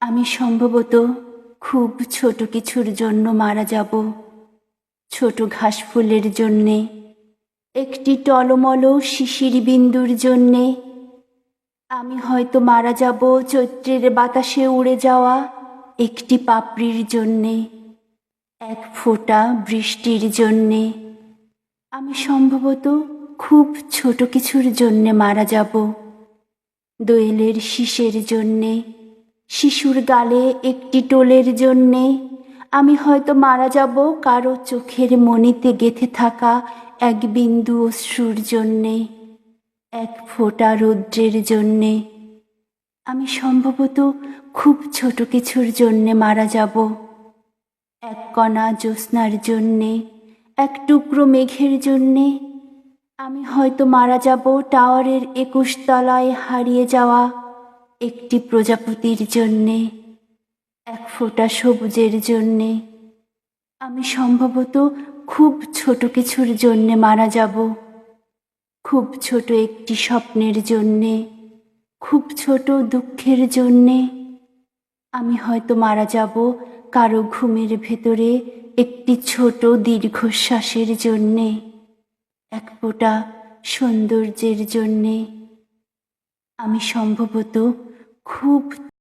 আমি সম্ভবত খুব ছোট কিছুর জন্য মারা যাব। ছোট ঘাসফুলের জন্যে, একটি টলমল শিশির বিন্দুর জন্যে। আমি হয়তো মারা যাব চৈত্রের বাতাসে উড়ে যাওয়া একটি পাপড়ির জন্যে, এক ফোঁটা বৃষ্টির জন্যে। আমি সম্ভবত খুব ছোট কিছুর জন্যে মারা যাব। দোয়েলের শীষের জন্যে, শিশুর গালে একটি টোলের জন্যে। আমি হয়তো মারা যাব কারো চোখের মণিতে গেঁথে থাকা এক বিন্দু অশ্রুর জন্যে, এক ফোঁটা রৌদ্রের জন্যে। আমি সম্ভবত খুব ছোট কিছুর জন্যে মারা যাব। এক কণা জ্যোৎস্নার জন্যে, এক টুকরো মেঘের জন্যে। আমি হয়তো মারা যাব টাওয়ারের 21 তলায় হারিয়ে যাওয়া একটি প্রজাপতির জন্যে, এক ফোঁটা সবুজের জন্যে। আমি সম্ভবত খুব ছোট কিছুর জন্যে মারা যাব। খুব ছোট একটি স্বপ্নের জন্যে, খুব ছোট দুঃখের জন্যে। আমি হয়তো মারা যাব কারো ঘুমের ভেতরে একটি ছোট দীর্ঘশ্বাসের জন্যে, এক ফোঁটা সৌন্দর্যের জন্যে। আমি সম্ভবত খুব